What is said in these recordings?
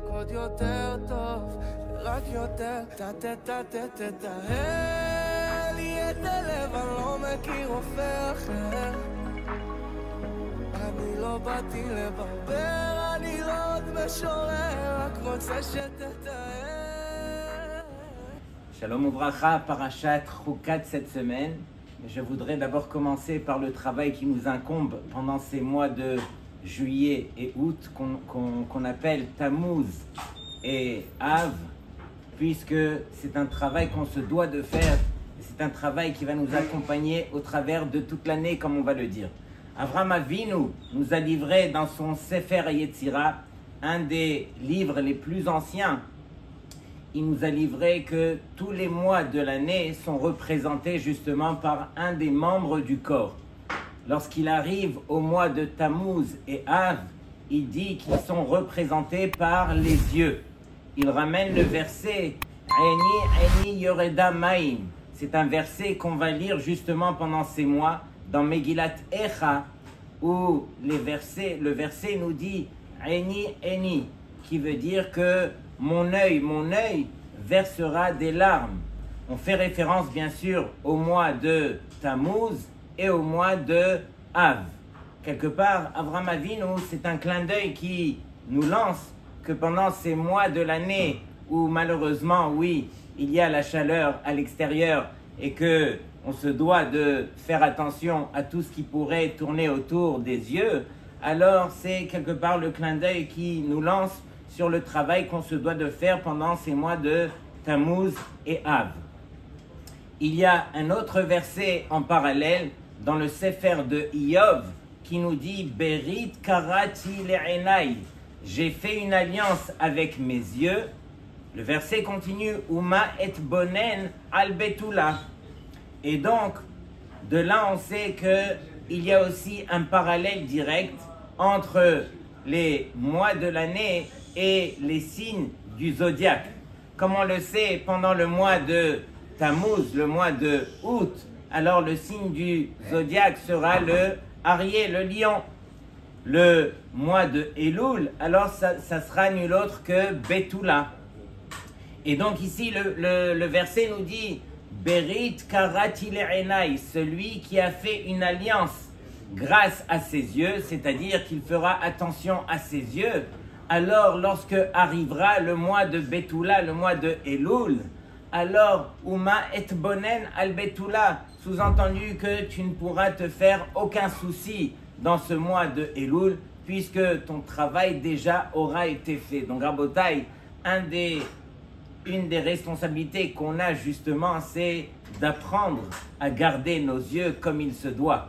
עוד יותר טוב, רק יותר תתאהל לי את הלב, אני לא מכיר רופא אחר. אני לא באתי לברבר, אני לא עוד משורר, רק רוצה שתתאהל. Shalom Uvracha, parachat Chukat cette semaine. Je voudrais d'abord commencer par le travail qui nous incombe pendant ces mois de juillet et août qu'on appelle Tammuz et Av, puisque c'est un travail qu'on se doit de faire. C'est un travail qui va nous accompagner au travers de toute l'année, comme on va le dire. Avraham Avinu nous a livré dans son Sefer Yetzira, un des livres les plus anciens. Il nous a livré que tous les mois de l'année sont représentés justement par un des membres du corps. Lorsqu'il arrive au mois de Tammuz et Av, il dit qu'ils sont représentés par les yeux. Il ramène le verset Eni Yoreda Maim. C'est un verset qu'on va lire justement pendant ces mois dans Megillat Echa, où le verset nous dit Eni, qui veut dire que mon œil versera des larmes. On fait référence bien sûr au mois de Tammuz et au mois de Av. Quelque part, Avraham Avinu, c'est un clin d'œil qui nous lance que pendant ces mois de l'année où malheureusement, oui, il y a la chaleur à l'extérieur et que on se doit de faire attention à tout ce qui pourrait tourner autour des yeux, alors c'est quelque part le clin d'œil qui nous lance sur le travail qu'on se doit de faire pendant ces mois de Tammuz et Av. Il y a un autre verset en parallèle dans le Sefer de Iyov qui nous dit Berit karati le'enai. J'ai fait une alliance avec mes yeux. Le verset continue Uma et bonen al betula. Et donc, de là on sait qu'il y a aussi un parallèle direct entre les mois de l'année et les signes du zodiaque. Comme on le sait, pendant le mois de Tammuz, le mois de août, alors le signe du zodiaque sera le Arié, le lion. Le mois de Elul, alors ça sera nul autre que Betula. Et donc ici, le verset nous dit Berit karati le'enai, celui qui a fait une alliance grâce à ses yeux, c'est-à-dire qu'il fera attention à ses yeux. Alors, lorsque arrivera le mois de Betula, le mois de Elul, alors, Uma et bonen al Betula, sous-entendu que tu ne pourras te faire aucun souci dans ce mois de Elul, puisque ton travail déjà aura été fait. Donc, Rabotai, une des responsabilités qu'on a justement, c'est d'apprendre à garder nos yeux comme il se doit.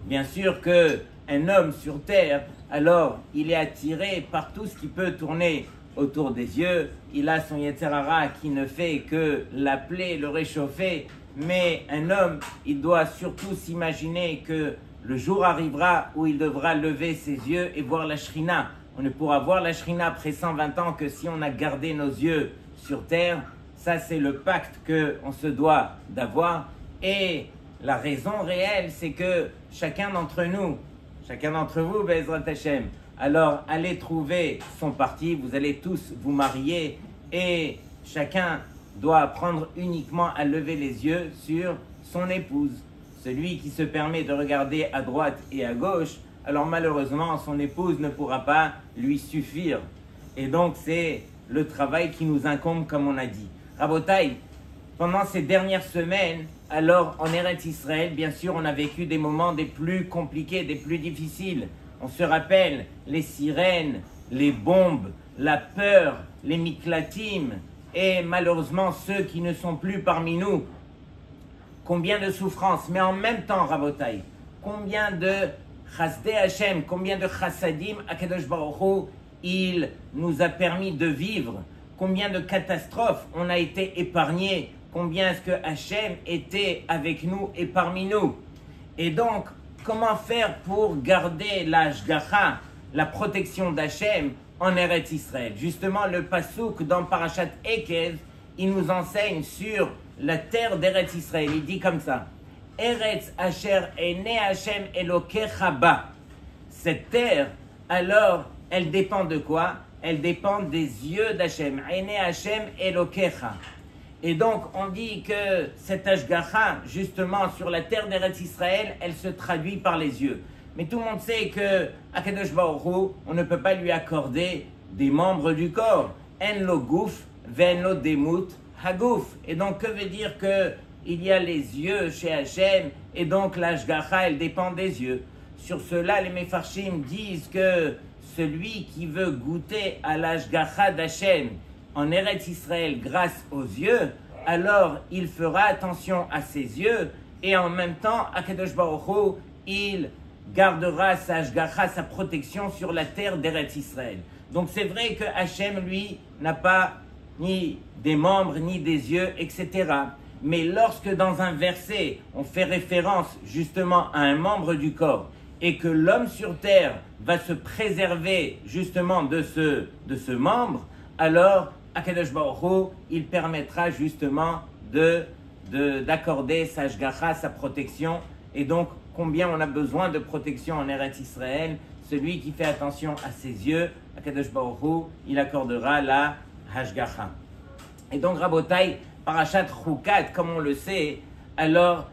Bien sûr qu'un homme sur terre, alors il est attiré par tout ce qui peut tourner autour des yeux. Il a son Yetzer Hara qui ne fait que l'appeler, le réchauffer. Mais un homme, il doit surtout s'imaginer que le jour arrivera où il devra lever ses yeux et voir la Shrina. On ne pourra voir la Shrina après 120 ans que si on a gardé nos yeux sur terre. Ça, c'est le pacte qu'on se doit d'avoir. Et la raison réelle, c'est que chacun d'entre nous, chacun d'entre vous, Bezrat Hashem, alors allez trouver son parti, vous allez tous vous marier et chacun doit apprendre uniquement à lever les yeux sur son épouse. Celui qui se permet de regarder à droite et à gauche, alors malheureusement son épouse ne pourra pas lui suffire. Et donc c'est le travail qui nous incombe comme on a dit. Rabotai, pendant ces dernières semaines, alors en Eretz Israël, bien sûr, on a vécu des moments des plus compliqués, des plus difficiles. On se rappelle les sirènes, les bombes, la peur, les miklatim et malheureusement ceux qui ne sont plus parmi nous. Combien de souffrances, mais en même temps, Rabotai, combien de chasdei Hashem, combien de chassadim Akadosh Baruch Hu, il nous a permis de vivre, combien de catastrophes on a été épargnés, combien est-ce que Hachem était avec nous et parmi nous. Et donc, comment faire pour garder la Hashgacha, la protection d'Hachem en Eretz Israël? Justement, le Passouk dans Parashat Ekev, il nous enseigne sur la terre d'Eretz Israël. Il dit comme ça Eretz Asher Ene Hachem Elokecha Ba. Cette terre, alors, elle dépend de quoi? elles dépendent des yeux d'Hachem. Ene Hachem Elokecha. Et donc, on dit que cette Hashgacha, justement, sur la terre d'Eretz Israël, elle se traduit par les yeux. Mais tout le monde sait que Akadosh Baruch Hu, on ne peut pas lui accorder des membres du corps. En lo gouf, ven lo demut hagouf. Et donc, que veut dire que il y a les yeux chez Hachem, et donc l'Hashgacha, elle dépend des yeux. Sur cela, les Mefarshim disent que celui qui veut goûter à l'Hashgacha d'Hachem en Eretz Israël grâce aux yeux, alors il fera attention à ses yeux, et en même temps, Akadosh Baruch Hu, il gardera sa Hashgacha, sa protection sur la terre d'Eretz Israël. Donc c'est vrai que Hachem, lui, n'a pas ni des membres, ni des yeux, etc. Mais lorsque dans un verset, on fait référence justement à un membre du corps, et que l'homme sur terre va se préserver justement de ce membre, alors Akadosh Baruch Hu, il permettra justement d'accorder sa Hashgacha, sa protection. Et donc, combien on a besoin de protection en Eretz Israël? Celui qui fait attention à ses yeux, Akadosh Baruch Hu, il accordera la Hashgacha. Et donc, Rabotai, Parashat Chukat, comme on le sait, alors,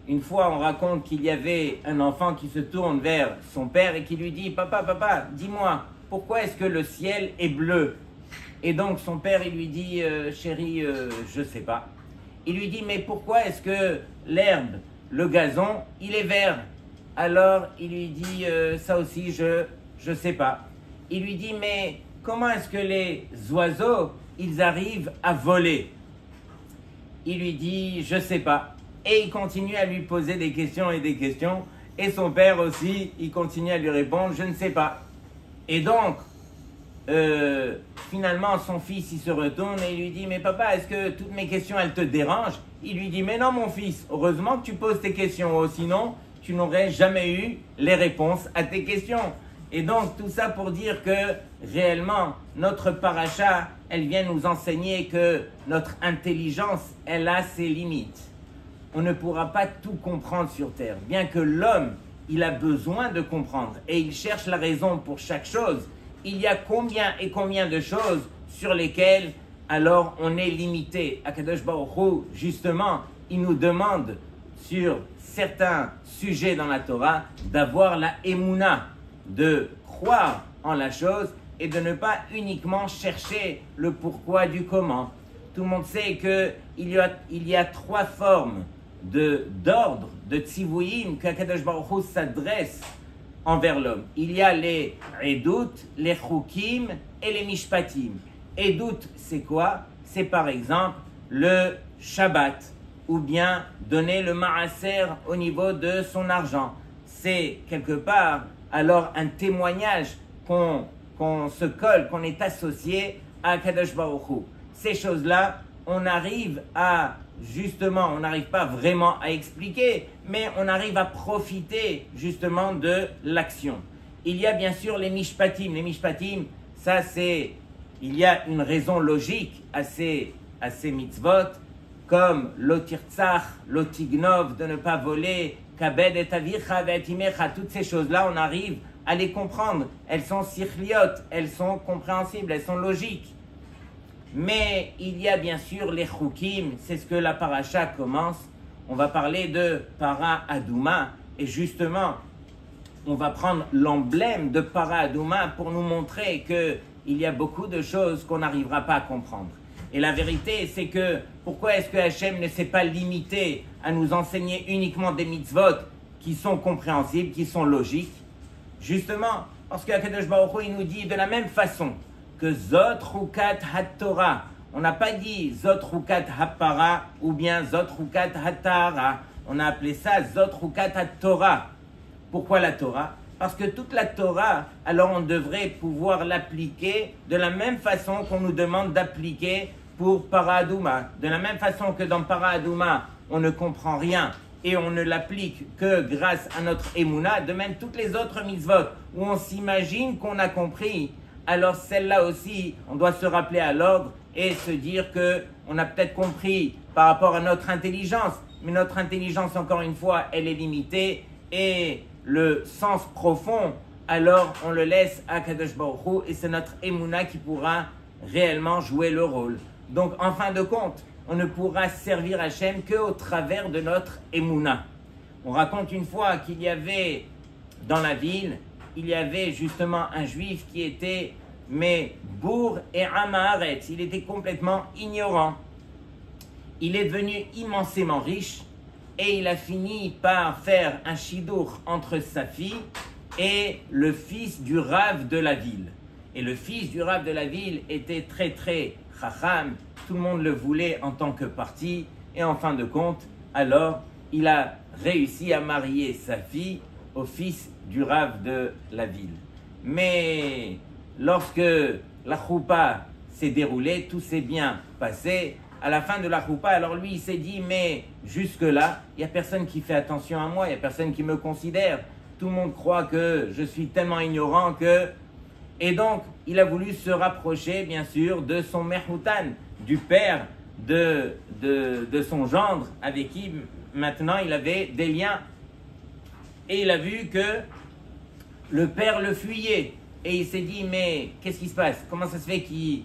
une fois, on raconte qu'il y avait un enfant qui se tourne vers son père et qui lui dit « Papa, papa, dis-moi, pourquoi est-ce que le ciel est bleu ?» Et donc, son père, il lui dit « Chérie, je ne sais pas. » Il lui dit « Mais pourquoi est-ce que l'herbe, le gazon, il est vert ?» Alors, il lui dit « Ça aussi, je ne sais pas. » Il lui dit « Mais comment est-ce que les oiseaux, ils arrivent à voler ?» Il lui dit « Je ne sais pas. » Et il continue à lui poser des questions et des questions. Et son père aussi, il continue à lui répondre « Je ne sais pas. » Et donc, finalement, son fils, il se retourne et il lui dit « Mais papa, est-ce que toutes mes questions, elles te dérangent ?» Il lui dit « Mais non, mon fils, heureusement que tu poses tes questions, sinon, tu n'aurais jamais eu les réponses à tes questions. » Et donc, tout ça pour dire que, réellement, notre paracha, elle vient nous enseigner que notre intelligence, elle a ses limites. On ne pourra pas tout comprendre sur Terre, bien que l'homme, il a besoin de comprendre et il cherche la raison pour chaque chose. Il y a combien et combien de choses sur lesquelles alors on est limité. Akadosh Baruch Hu, justement, il nous demande sur certains sujets dans la Torah d'avoir la émouna, de croire en la chose et de ne pas uniquement chercher le pourquoi du comment. Tout le monde sait qu'il y a trois formes d'ordre, de tzivouïm qu'Akadosh Baruch Hu s'adresse envers l'homme. Il y a les edut, les chukim et les mishpatim. Edut, c'est quoi? C'est par exemple le Shabbat, ou bien donner le maaser au niveau de son argent. C'est quelque part alors un témoignage qu'on se colle, qu'on est associé à Kadosh Baruch Hu. Ces choses-là, on arrive à, justement, on n'arrive pas vraiment à expliquer, mais on arrive à profiter justement de l'action. Il y a bien sûr les mishpatim. Les mishpatim, ça c'est, il y a une raison logique à ces mitzvot, comme l'otirtzach, l'otignov, de ne pas voler, kabed et avicha ve'etimecha, toutes ces choses-là, on arrive à les comprendre. Elles sont sichliotes, elles sont compréhensibles, elles sont logiques. Mais il y a bien sûr les chukim, c'est ce que la paracha commence. On va parler de para aduma, et justement, on va prendre l'emblème de para aduma pour nous montrer qu'il y a beaucoup de choses qu'on n'arrivera pas à comprendre. Et la vérité, c'est que pourquoi est-ce que Hachem ne s'est pas limité à nous enseigner uniquement des mitzvot qui sont compréhensibles, qui sont logiques? Justement, parce que Akadosh Baruch Hu, il nous dit de la même façon que Zot Rukat HaTorah. On n'a pas dit Zot Rukat HaPara ou bien Zot Rukat HaTahara. On a appelé ça Zot Rukat HaTorah. Pourquoi la Torah? Parce que toute la Torah, alors on devrait pouvoir l'appliquer de la même façon qu'on nous demande d'appliquer pour Para Aduma. De la même façon que dans Para Aduma, on ne comprend rien et on ne l'applique que grâce à notre Emouna, de même toutes les autres mitzvot où on s'imagine qu'on a compris, alors celle-là aussi, on doit se rappeler à l'ordre et se dire qu'on a peut-être compris par rapport à notre intelligence, mais notre intelligence, encore une fois, elle est limitée et le sens profond alors on le laisse à Kadosh Baruch Hu et c'est notre Emouna qui pourra réellement jouer le rôle. Donc en fin de compte, on ne pourra servir Hachem qu'au travers de notre Emouna. On raconte une fois qu'il y avait dans la ville, il y avait justement un juif qui était mais bourg et amaharet, il était complètement ignorant. Il est devenu immensément riche et il a fini par faire un chidour entre sa fille et le fils du rave de la ville. Et le fils du rave de la ville était très très chacham, tout le monde le voulait en tant que parti et en fin de compte, alors il a réussi à marier sa fille au fils du rave de la ville. Mais lorsque la choupa s'est déroulée, tout s'est bien passé. À la fin de la choupa, alors lui il s'est dit mais jusque-là, il n'y a personne qui fait attention à moi, il n'y a personne qui me considère. Tout le monde croit que je suis tellement ignorant que... Et donc, il a voulu se rapprocher, bien sûr, de son Merhoutan, du père de son gendre, avec qui maintenant il avait des liens. Et il a vu que le père le fuyait. Et il s'est dit, mais qu'est-ce qui se passe? Comment ça se fait qu'il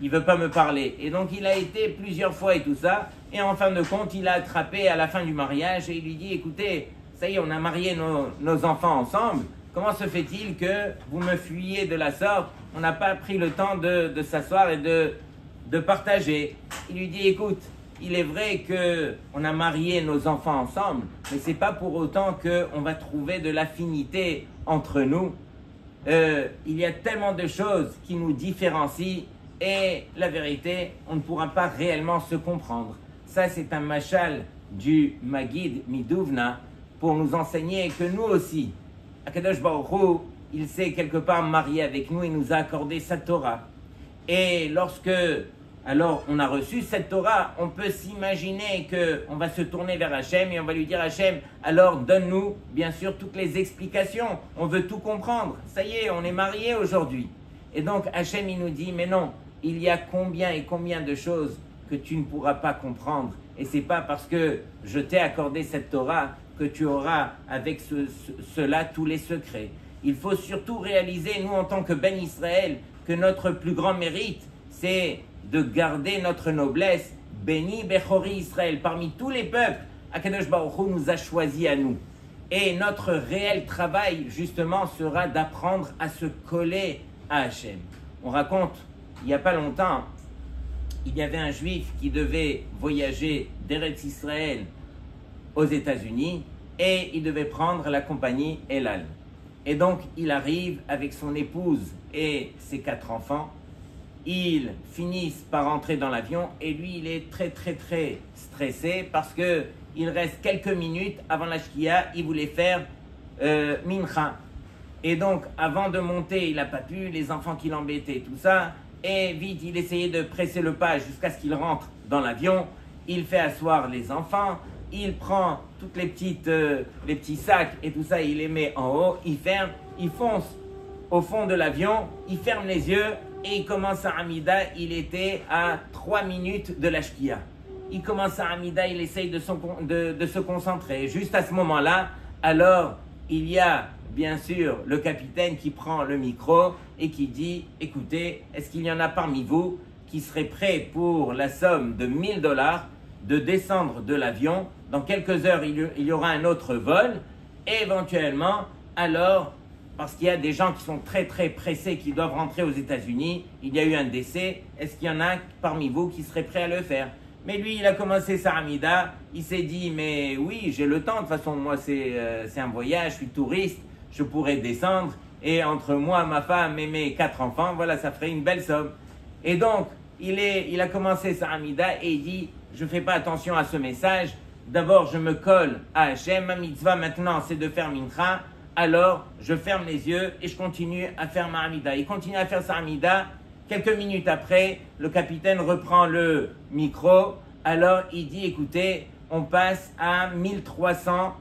ne veut pas me parler? Et donc, il a été plusieurs fois et tout ça. Et en fin de compte, il a attrapé à la fin du mariage et il lui dit, écoutez, ça y est, on a marié nos enfants ensemble. Comment se fait-il que vous me fuyez de la sorte? On n'a pas pris le temps de s'asseoir et de partager. Il lui dit, écoute, il est vrai qu'on a marié nos enfants ensemble, mais ce n'est pas pour autant qu'on va trouver de l'affinité entre nous. Il y a tellement de choses qui nous différencient et la vérité, on ne pourra pas réellement se comprendre. Ça, c'est un machal du Magid Miduvna pour nous enseigner que nous aussi, Akadosh Baruch Hu, il s'est quelque part marié avec nous et nous a accordé sa Torah. Et lorsque, alors, on a reçu cette Torah, on peut s'imaginer qu'on va se tourner vers Hachem et on va lui dire Hachem, alors donne-nous, bien sûr, toutes les explications. On veut tout comprendre. Ça y est, on est mariés aujourd'hui. Et donc, Hachem, il nous dit, mais non, il y a combien et combien de choses que tu ne pourras pas comprendre. Et c'est pas parce que je t'ai accordé cette Torah que tu auras avec cela tous les secrets. Il faut surtout réaliser, nous en tant que Ben Israël, que notre plus grand mérite, c'est de garder notre noblesse. Béni Bechori Israël, parmi tous les peuples, Akadosh Baruch Hu nous a choisis à nous. Et notre réel travail, justement, sera d'apprendre à se coller à Hachem. On raconte, il n'y a pas longtemps, il y avait un juif qui devait voyager d'Eretz Israël aux États-Unis et il devait prendre la compagnie El Al. Et donc, il arrive avec son épouse et ses 4 enfants. Ils finissent par entrer dans l'avion et lui, il est très, très, très stressé parce qu'il reste quelques minutes avant la Shkia. Il voulait faire Mincha. Et donc, avant de monter, il n'a pas pu, les enfants qui l'embêtaient, tout ça. Et vite, il essayait de presser le pas jusqu'à ce qu'il rentre dans l'avion. Il fait asseoir les enfants. Il prend toutes les petits sacs et tout ça, il les met en haut, il ferme, il fonce au fond de l'avion, il ferme les yeux et il commence à Hamida. Il était à 3 minutes de la Shkia. Il commence à Hamida, il essaye de se concentrer. Juste à ce moment-là, alors il y a bien sûr le capitaine qui prend le micro et qui dit « Écoutez, est-ce qu'il y en a parmi vous qui seraient prêts pour la somme de $1000 de descendre de l'avion? Dans quelques heures, il y aura un autre vol. Et éventuellement, alors, parce qu'il y a des gens qui sont très très pressés, qui doivent rentrer aux États-Unis, il y a eu un décès, est-ce qu'il y en a parmi vous qui seraient prêts à le faire ?» Mais lui, il a commencé sa Hamida, il s'est dit « Mais oui, j'ai le temps, de toute façon, moi c'est un voyage, je suis touriste, je pourrais descendre, et entre moi, ma femme et mes 4 enfants, voilà, ça ferait une belle somme. » Et donc, il a commencé sa Hamida et il dit « Je ne fais pas attention à ce message. D'abord, je me colle à Hachem. Ma mitzvah maintenant, c'est de faire mincha. Alors, je ferme les yeux et je continue à faire ma Hamida. » Il continue à faire sa Hamida. Quelques minutes après, le capitaine reprend le micro. Alors, il dit, écoutez, on passe à $1300.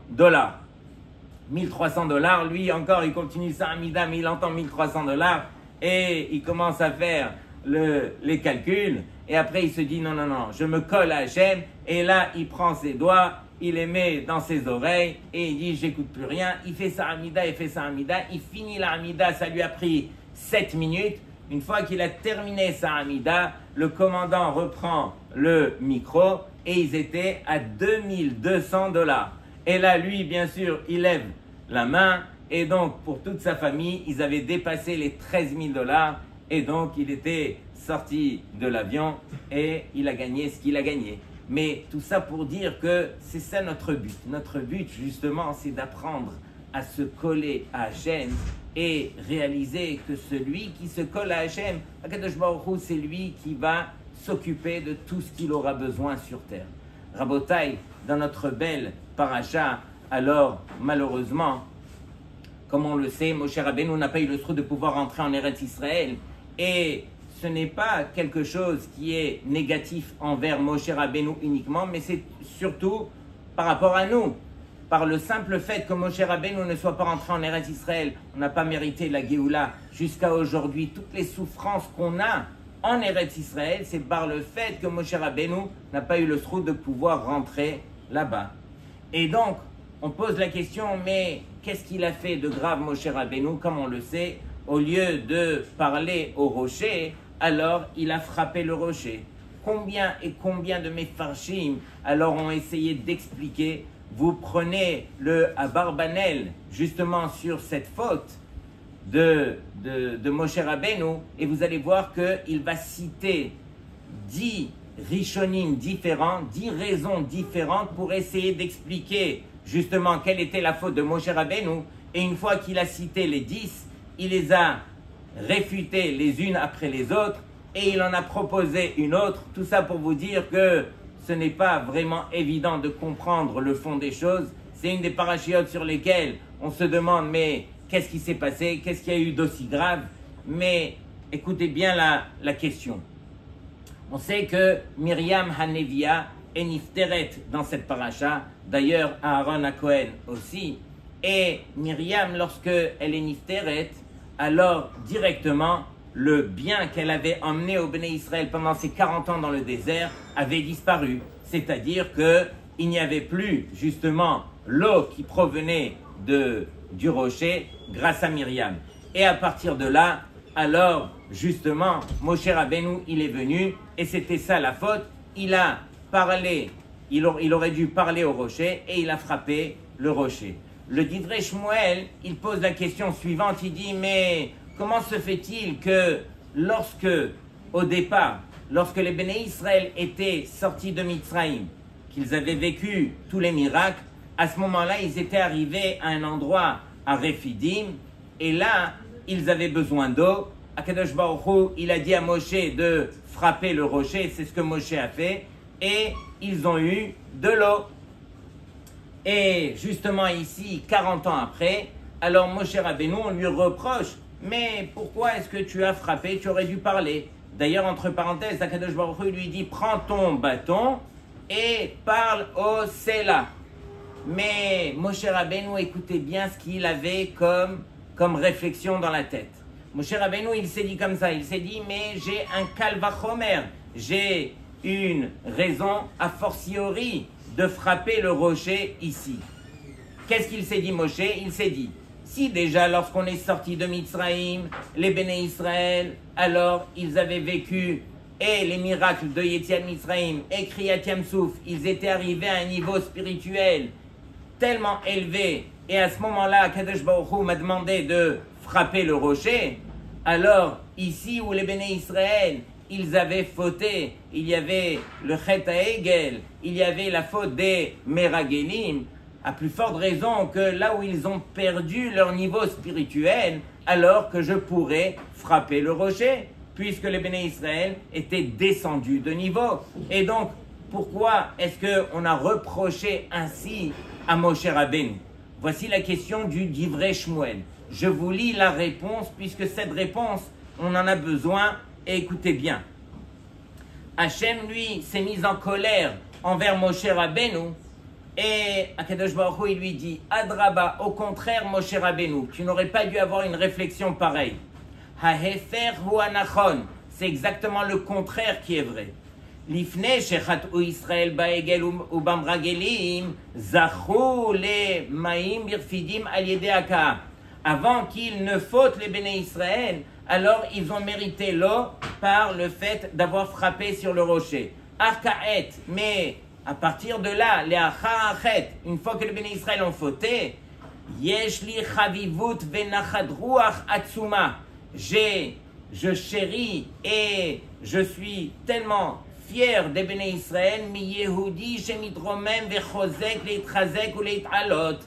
$1300. Lui, encore, il continue sa Hamida, mais il entend $1300. Et il commence à faire les calculs. Et après, il se dit, non, je me colle à Hachem. Et là, il prend ses doigts, il les met dans ses oreilles et il dit j'écoute plus rien. Il fait sa Hamida, il finit la Hamida, ça lui a pris 7 minutes. Une fois qu'il a terminé sa Hamida, le commandant reprend le micro et ils étaient à $2200. Et là, lui, bien sûr, il lève la main et donc pour toute sa famille, ils avaient dépassé les $13 000 et donc il était sorti de l'avion et il a gagné ce qu'il a gagné. Mais tout ça pour dire que c'est ça notre but. Notre but, justement, c'est d'apprendre à se coller à Hachem et réaliser que celui qui se colle à Hachem, Akadosh Baruch Hu, c'est lui qui va s'occuper de tout ce qu'il aura besoin sur terre. Rabotai, dans notre belle paracha, alors malheureusement, comme on le sait, Moshe Rabbeinu n'a pas eu le trou de pouvoir entrer en Eretz Israël et ce n'est pas quelque chose qui est négatif envers Moshe Rabbeinu uniquement, mais c'est surtout par rapport à nous. Par le simple fait que Moshe Rabbeinu ne soit pas rentré en Eretz Israël, on n'a pas mérité la Géoula jusqu'à aujourd'hui. Toutes les souffrances qu'on a en Eretz Israël, c'est par le fait que Moshe Rabbeinu n'a pas eu le trou de pouvoir rentrer là-bas. Et donc, on pose la question, mais qu'est-ce qu'il a fait de grave Moshe Rabbeinu? Comme on le sait, au lieu de parler au rocher, alors il a frappé le rocher. Combien et combien de Mefarshim alors ont essayé d'expliquer? Vous prenez le Abarbanel justement sur cette faute de Moshe Rabbeinu et vous allez voir qu'il va citer 10 Rishonim différents, 10 raisons différentes pour essayer d'expliquer justement quelle était la faute de Moshe Rabbeinu. Et une fois qu'il a cité les 10, il les a réfutées les unes après les autres et il en a proposé une autre. Tout ça pour vous dire que ce n'est pas vraiment évident de comprendre le fond des choses. C'est une des parachiotes sur lesquelles on se demande mais qu'est-ce qui s'est passé? Qu'est-ce qu'il y a eu d'aussi grave? Mais écoutez bien la question. On sait que Myriam Hanevia est nifteret dans cette paracha. D'ailleurs, Aaron HaKohen aussi. Et Myriam, lorsque elle est nifteret, alors directement, le bien qu'elle avait emmené au Béné Israël pendant ses 40 ans dans le désert avait disparu. C'est-à-dire qu'il n'y avait plus justement l'eau qui provenait du rocher grâce à Myriam. Et à partir de là, alors justement, Moshe Rabbeinu, il est venu et c'était ça la faute. Il a parlé, il aurait dû parler au rocher et il a frappé le rocher. Le Divrei Shmuel, il pose la question suivante, il dit mais comment se fait-il que au départ, lorsque les Béné Israël étaient sortis de Mitzraïm, qu'ils avaient vécu tous les miracles, à ce moment-là, ils étaient arrivés à un endroit à Rephidim, et là, ils avaient besoin d'eau. Akadosh Baruch Hu, il a dit à Moshe de frapper le rocher, c'est ce que Moshe a fait, et ils ont eu de l'eau. Et justement ici, 40 ans après, alors Moshe Rabbeinu, on lui reproche, mais pourquoi est-ce que tu as frappé? Tu aurais dû parler. D'ailleurs, entre parenthèses, Akadosh Baruch Hu lui dit, prends ton bâton et parle au Séla. Mais Moshe Rabbeinu, écoutez bien ce qu'il avait comme réflexion dans la tête. Moshe Rabbeinu, il s'est dit comme ça, il s'est dit, mais j'ai un Kal Vachomer, j'ai une raison a fortiori de frapper le rocher ici. Qu'est-ce qu'il s'est dit, Moshe? Il s'est dit, si déjà lorsqu'on est sorti de Mitzraïm, les Béné Israël, alors ils avaient vécu et les miracles de Yetziat Mitzraïm et Kriyat Yamsouf, ils étaient arrivés à un niveau spirituel tellement élevé, et à ce moment-là, Kadosh Baruch Hu m'a demandé de frapper le rocher, alors ici où les Béné Israël, ils avaient fauté, il y avait le Chet HaEgel, il y avait la faute des Meragelim, à plus forte raison que là où ils ont perdu leur niveau spirituel, alors que je pourrais frapper le rocher, puisque les Béné Israël étaient descendus de niveau. Et donc, pourquoi est-ce qu'on a reproché ainsi à Moshe Rabbeinu? Voici la question du Divrei Shmuel. Je vous lis la réponse, puisque cette réponse, on en a besoin, et écoutez bien. Hachem, lui, s'est mis en colère envers Moshe Rabbeinu, et Akadosh Baruch Hu, il lui dit, Adraba, au contraire, Moshe Rabbeinu, tu n'aurais pas dû avoir une réflexion pareille. Hahefer hu anachon, c'est exactement le contraire qui est vrai. לפני שחטאו ישראל בעגל ובמרגלים, זכו למים ברפידים על ידי הקאה. Avant qu'ils ne fautent les béné Israël, alors ils ont mérité l'eau par le fait d'avoir frappé sur le rocher. Arkaet, mais à partir de là, les acharachet, une fois que les béné Israël ont fauté, yesh li chavivut venachad ruach atzuma. Je chéris et je suis tellement fier des béné Israël, mi yehudi shemidromem vechozek leitchazek ou leitalot.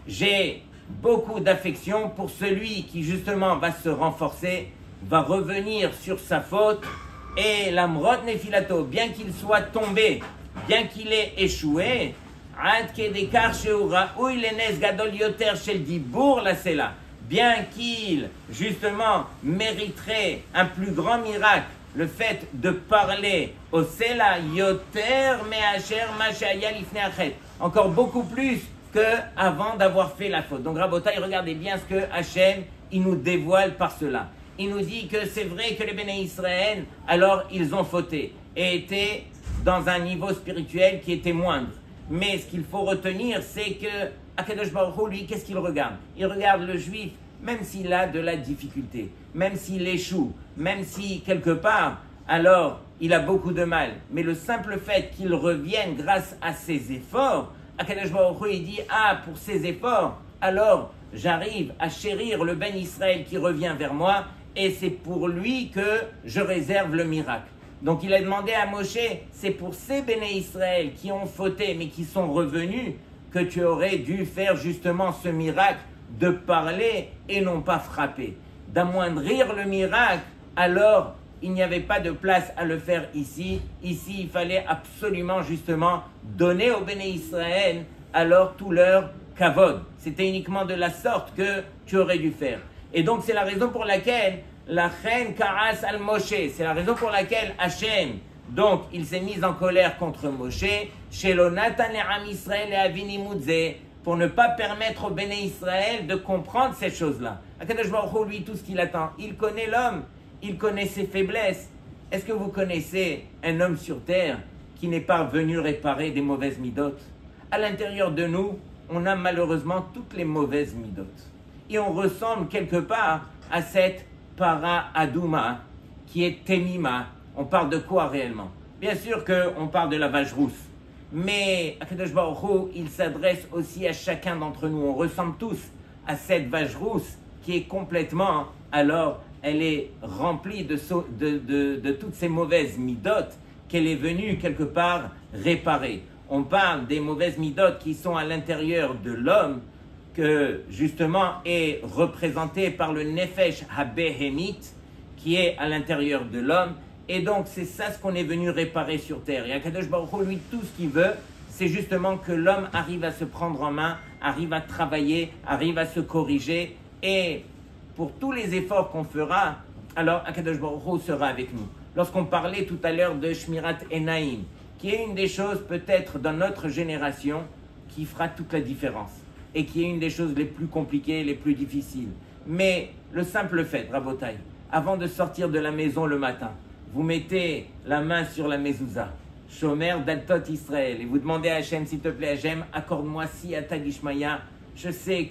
J'ai beaucoup d'affection pour celui qui justement va se renforcer, va revenir sur sa faute, et l'amrot nefilato, bien qu'il soit tombé, bien qu'il ait échoué, ad kedekar sheura ou lenes gadol yoter shel dibour la sela, bien qu'il justement mériterait un plus grand miracle, le fait de parler au sela yoter me'asher ma she'aya lifnei achet, encore beaucoup plus qu'avant d'avoir fait la faute. Donc Rabotai, regardez bien ce que Hachem, il nous dévoile par cela. Il nous dit que c'est vrai que les béné Israël, alors ils ont fauté et étaient dans un niveau spirituel qui était moindre. Mais ce qu'il faut retenir, c'est que Akadosh Baruch Hu, lui, qu'est-ce qu'il regarde? Il regarde le juif, même s'il a de la difficulté, même s'il échoue, même si quelque part, alors il a beaucoup de mal. Mais le simple fait qu'il revienne grâce à ses efforts, Akadosh Baruch Hu, il dit, pour ses efforts, alors j'arrive à chérir le Ben Israël qui revient vers moi, et c'est pour lui que je réserve le miracle. Donc il a demandé à Moshe, c'est pour ces Béné Israël qui ont fauté, mais qui sont revenus, que tu aurais dû faire justement ce miracle de parler et non pas frapper. D'amoindrir le miracle, alors il n'y avait pas de place à le faire ici. Ici, il fallait absolument justement donner aux Béné Israël alors tout leur kavod. C'était uniquement de la sorte que tu aurais dû faire. Et donc c'est la raison pour laquelle la reine Karas al Moshe, c'est la raison pour laquelle Hachem, donc il s'est mis en colère contre Moshe, Shelo natan le'am Israël le'avin imudze, pour ne pas permettre au Béné Israël de comprendre ces choses-là. Akadosh Baruch Hu, lui, tout ce qu'il attend, il connaît l'homme, il connaît ses faiblesses. Est-ce que vous connaissez un homme sur terre qui n'est pas venu réparer des mauvaises midotes? À l'intérieur de nous, on a malheureusement toutes les mauvaises midotes. Et on ressemble quelque part à cette para adouma qui est temima. On parle de quoi réellement? Bien sûr qu'on parle de la vache rousse. Mais Akadosh Baruch Hu, il s'adresse aussi à chacun d'entre nous. On ressemble tous à cette vache rousse qui est complètement, alors, elle est remplie de toutes ces mauvaises midotes qu'elle est venue quelque part réparer. On parle des mauvaises midotes qui sont à l'intérieur de l'homme, que justement est représenté par le Nefesh HaBehemit, qui est à l'intérieur de l'homme. Et donc c'est ça ce qu'on est venu réparer sur terre. Et Akadosh Baruch Hu, lui, tout ce qu'il veut, c'est justement que l'homme arrive à se prendre en main, arrive à travailler, arrive à se corriger. Et pour tous les efforts qu'on fera, alors Akadosh Baruch Hu sera avec nous. Lorsqu'on parlait tout à l'heure de Shmirat Enaim, qui est une des choses peut-être dans notre génération qui fera toute la différence et qui est une des choses les plus compliquées, les plus difficiles. Mais le simple fait, Rabotai, avant de sortir de la maison le matin, vous mettez la main sur la mezouza, Shomer Daltot Israël, et vous demandez à Hachem, s'il te plaît Hachem, accorde-moi si à Tagishmaya, je sais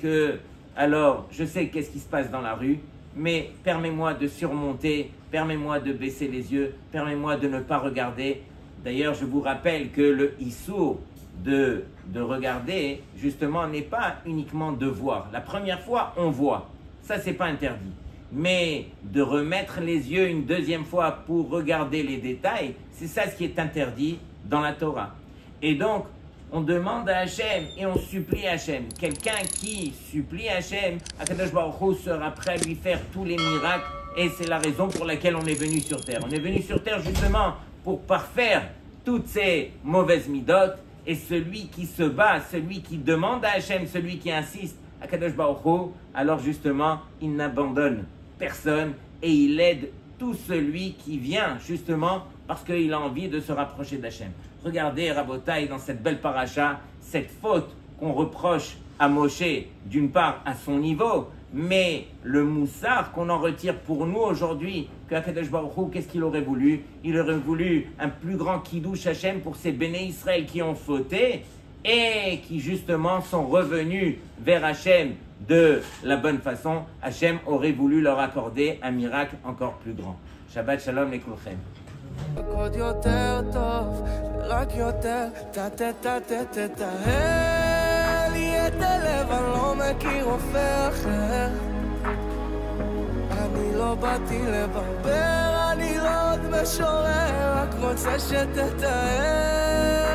qu'est-ce qui se passe dans la rue, mais permets-moi de surmonter, permets-moi de baisser les yeux, permets-moi de ne pas regarder. D'ailleurs, je vous rappelle que le issour de regarder, justement, n'est pas uniquement de voir. La première fois, on voit. Ça, c'est pas interdit. Mais de remettre les yeux une deuxième fois pour regarder les détails, c'est ça ce qui est interdit dans la Torah. Et donc, on demande à Hachem et on supplie Hachem. Quelqu'un qui supplie Hachem, Akadosh Baruch Hu sera prêt à lui faire tous les miracles. Et c'est la raison pour laquelle on est venu sur terre. On est venu sur terre justement pour parfaire toutes ces mauvaises midotes. Et celui qui se bat, celui qui demande à Hachem, celui qui insiste à Kadosh Baruch Hu, alors justement, il n'abandonne personne et il aide tout celui qui vient justement parce qu'il a envie de se rapprocher d'Hachem. Regardez, Rabotai, dans cette belle paracha, cette faute qu'on reproche à Moshe, d'une part à son niveau, Mais le moussard qu'on en retire pour nous aujourd'hui, qu'Akadosh Baruch Hu, qu'est-ce qu'il aurait voulu? Il aurait voulu un plus grand kiddush Hashem pour ces béné Israël qui ont fauté et qui justement sont revenus vers Hashem de la bonne façon. Hashem aurait voulu leur accorder un miracle encore plus grand. Shabbat Shalom לכולכם. עוד יותר טוב, רק יותר, תטהר לי את הלב, אני לא מכיר רופא אחר. אני לא באתי לברבר, אני לא עוד משורר, רק רוצה שתטהר